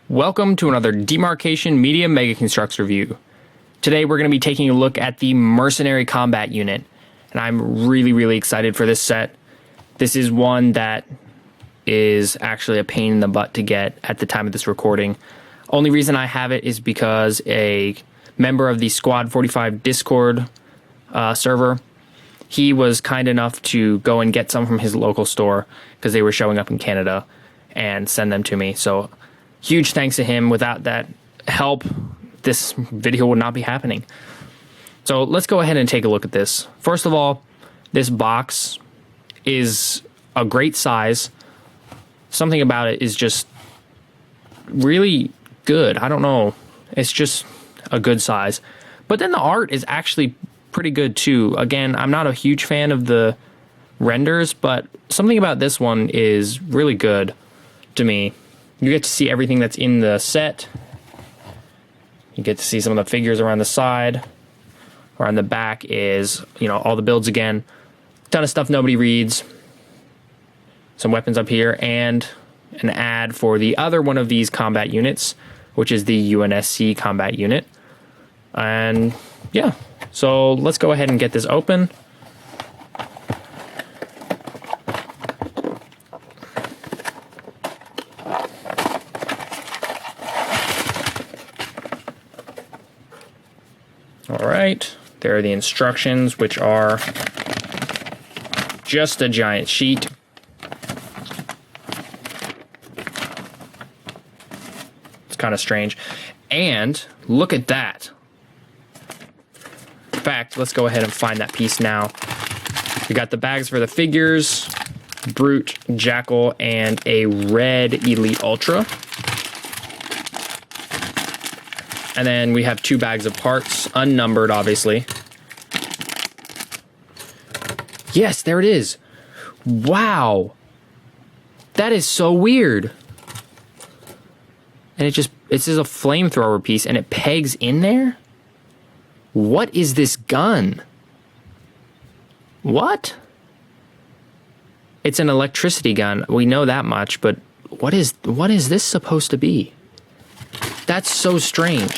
Welcome to another Demarcation Media Mega Construx review. Today we're going to be taking a look at the Mercenary Combat unit, and I'm really excited for this set. This is one that is actually a pain in the butt to get at the time of this recording. Only reason I have it is because a member of the Squad 45 Discord server, he was kind enough to go and get some from his local store because they were showing up in Canada and send them to me. So huge thanks to him. Without that help, this video would not be happening. So let's go ahead and take a look at this. First of all, this box is a great size. Something about it is just really good. I don't know. It's just a good size. But then the art is actually pretty good too. Again, I'm not a huge fan of the renders, but something about this one is really good to me. You get to see everything that's in the set. You get to see some of the figures around the side. Around the back is, all the builds again. Ton of stuff nobody reads. Some weapons up here, and an ad for the other one of these combat units, which is the UNSC Combat unit. And yeah, so let's go ahead and get this open. All right, there are the instructions, which are just a giant sheet. It's kind of strange. And look at that. In fact, let's go ahead and find that piece now. We got the bags for the figures, Brute, Jackal, and a red Elite Ultra. And then we have 2 bags of parts, unnumbered, obviously. Yes, there it is. Wow. That is so weird. And it's just a flamethrower piece, and it pegs in there? What is this gun? What? It's an electricity gun. We know that much, but what is this supposed to be? That's so strange.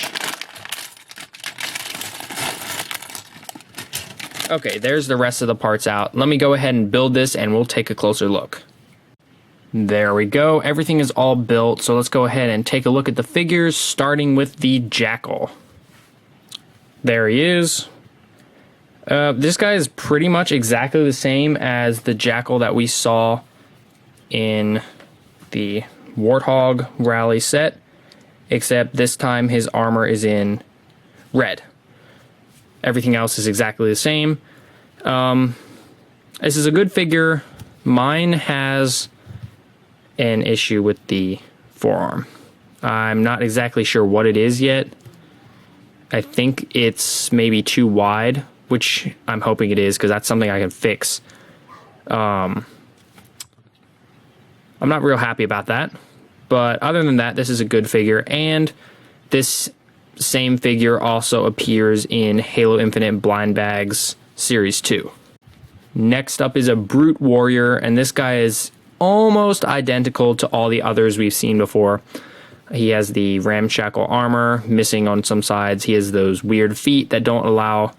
Okay, there's the rest of the parts out. Let me go ahead and build this and we'll take a closer look. There we go. Everything is all built. So let's go ahead and take a look at the figures, starting with the Jackal. There he is. This guy is pretty much exactly the same as the Jackal that we saw in the Warthog Rally set, except this time his armor is in red. Everything else is exactly the same. This is a good figure. Mine has an issue with the forearm. I'm not exactly sure what it is yet. I think it's maybe too wide, which I'm hoping it is, because that's something I can fix. I'm not real happy about that. But other than that, this is a good figure, and this same figure also appears in Halo Infinite Blind Bags Series 2. Next up is a Brute Warrior, and this guy is almost identical to all the others we've seen before. He has the ramshackle armor, missing on some sides. He has those weird feet that don't allow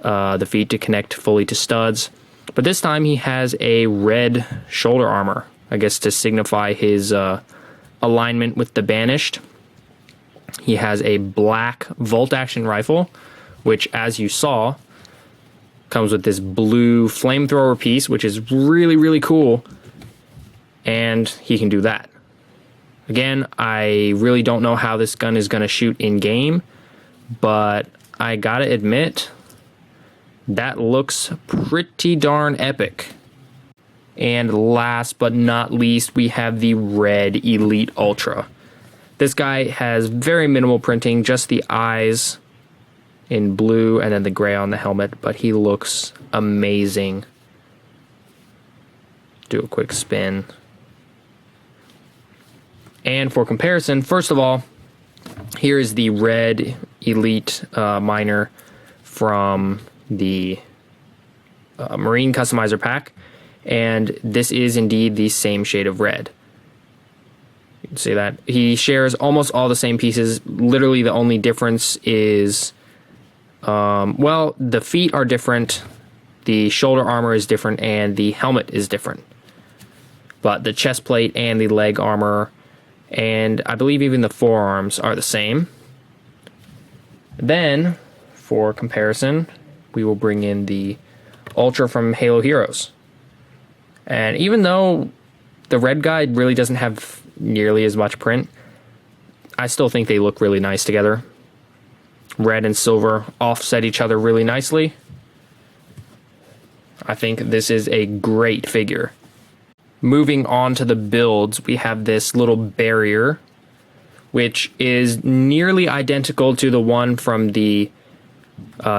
the feet to connect fully to studs. But this time he has a red shoulder armor, I guess to signify his alignment with the Banished. He has a black bolt-action rifle, which, as you saw, comes with this blue flamethrower piece, which is really cool. And he can do that. Again, I really don't know how this gun is going to shoot in-game, but I gotta admit, that looks pretty darn epic. And last but not least, we have the red Elite Ultra. This guy has very minimal printing, just the eyes in blue and then the gray on the helmet, but he looks amazing. Do a quick spin. And for comparison, first of all, here is the red Elite Miner from the Marine Customizer Pack. And this is indeed the same shade of red. See that? He shares almost all the same pieces. Literally the only difference is, well, the feet are different, the shoulder armor is different, and the helmet is different. But the chest plate and the leg armor, and I believe even the forearms are the same. Then, for comparison, we will bring in the Ultra from Halo Heroes. And even though the red guy really doesn't have nearly as much print, I still think they look really nice together. Red and silver offset each other really nicely. I think this is a great figure. Moving on to the builds, we have this little barrier, which is nearly identical to the one from the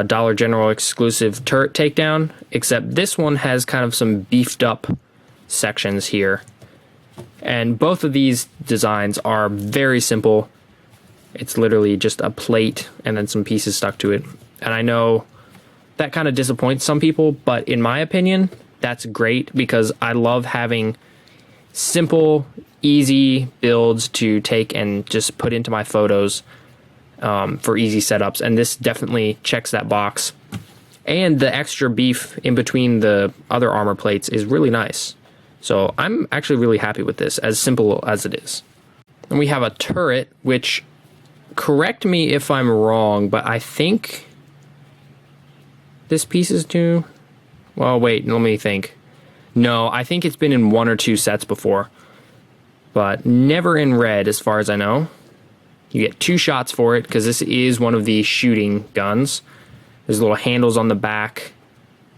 Dollar General exclusive turret takedown, except this one has kind of some beefed up sections here. And both of these designs are very simple. It's literally just a plate and then some pieces stuck to it. And I know that kind of disappoints some people, but in my opinion, that's great because I love having simple, easy builds to take and just put into my photos for easy setups. And this definitely checks that box. And the extra beef in between the other armor plates is really nice. So I'm actually really happy with this, as simple as it is. And we have a turret, which, correct me if I'm wrong, but I think this piece is new. Well, wait, let me think. No, I think it's been in 1 or 2 sets before, but never in red as far as I know. You get 2 shots for it because this is one of the shooting guns. There's little handles on the back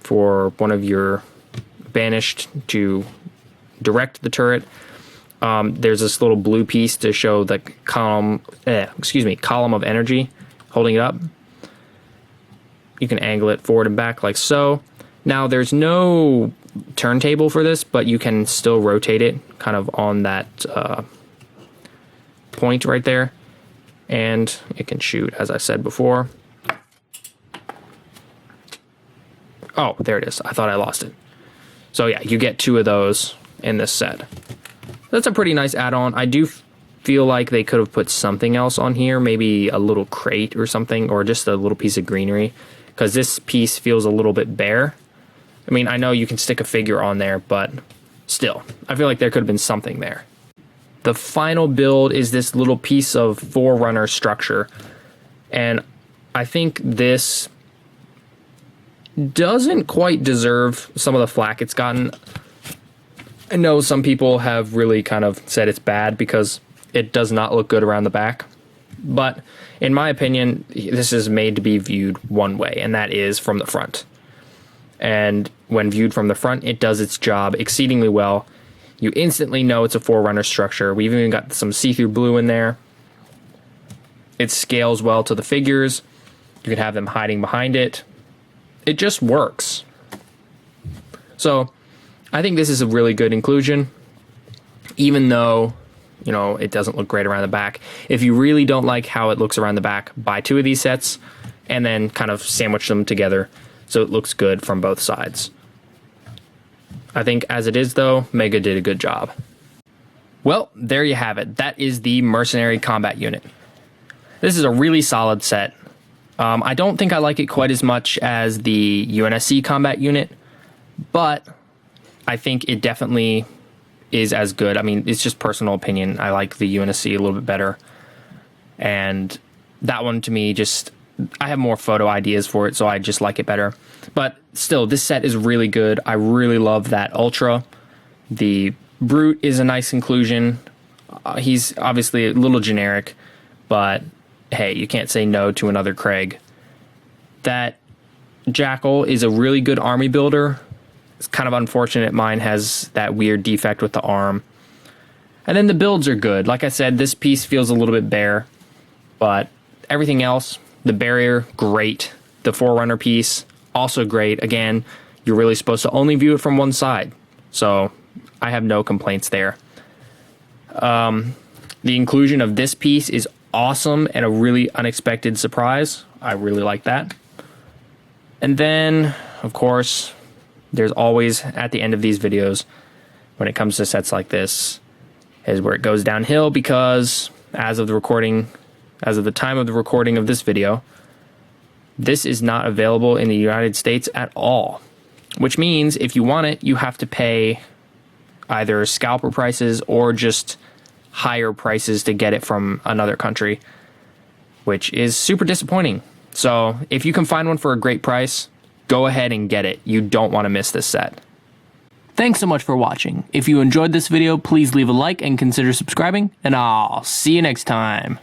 for one of your banished to direct the turret. There's this little blue piece to show the column of energy holding it up. You can angle it forward and back like so. Now there's no turntable for this, but you can still rotate it kind of on that point right there. And it can shoot, as I said before. Oh, there it is. I thought I lost it. So yeah, you get 2 of those in this set. That's a pretty nice add-on. I do feel like they could have put something else on here, maybe a little crate or something, or just a little piece of greenery, because this piece feels a little bit bare. I mean, I know you can stick a figure on there, but still, I feel like there could have been something there. The final build is this little piece of Forerunner structure, and I think this doesn't quite deserve some of the flack it's gotten. I know some people have really kind of said it's bad because it does not look good around the back, but in my opinion, this is made to be viewed one way, and that is from the front. And when viewed from the front, it does its job exceedingly well. You instantly know it's a Forerunner structure. We've even got some see-through blue in there. It scales well to the figures. You can have them hiding behind it. It just works. So I think this is a really good inclusion, even though, you know, it doesn't look great around the back. If you really don't like how it looks around the back, buy 2 of these sets and then kind of sandwich them together so it looks good from both sides. I think as it is, though, Mega did a good job. Well, there you have it. That is the Mercenary Combat Unit. This is a really solid set. I don't think I like it quite as much as the UNSC Combat Unit, but I think it definitely is as good. I mean, it's just personal opinion. I like the UNSC a little bit better. And that one, to me, just, I have more photo ideas for it, so I just like it better. But still, this set is really good. I really love that Ultra. The Brute is a nice inclusion. He's obviously a little generic, but hey, you can't say no to another Craig. That Jackal is a really good army builder. It's kind of unfortunate mine has that weird defect with the arm. And then the builds are good. Like I said, this piece feels a little bit bare, but everything else, the barrier, great. The Forerunner piece, also great. Again, you're really supposed to only view it from one side, so I have no complaints there. The inclusion of this piece is awesome and a really unexpected surprise. I really like that. And then, of course, there's always, at the end of these videos, when it comes to sets like this, is where it goes downhill, because as of the time of the recording of this video, this is not available in the United States at all. Which means if you want it, you have to pay either scalper prices or just higher prices to get it from another country, which is super disappointing. So if you can find one for a great price, go ahead and get it. You don't want to miss this set. Thanks so much for watching. If you enjoyed this video, please leave a like and consider subscribing, and I'll see you next time.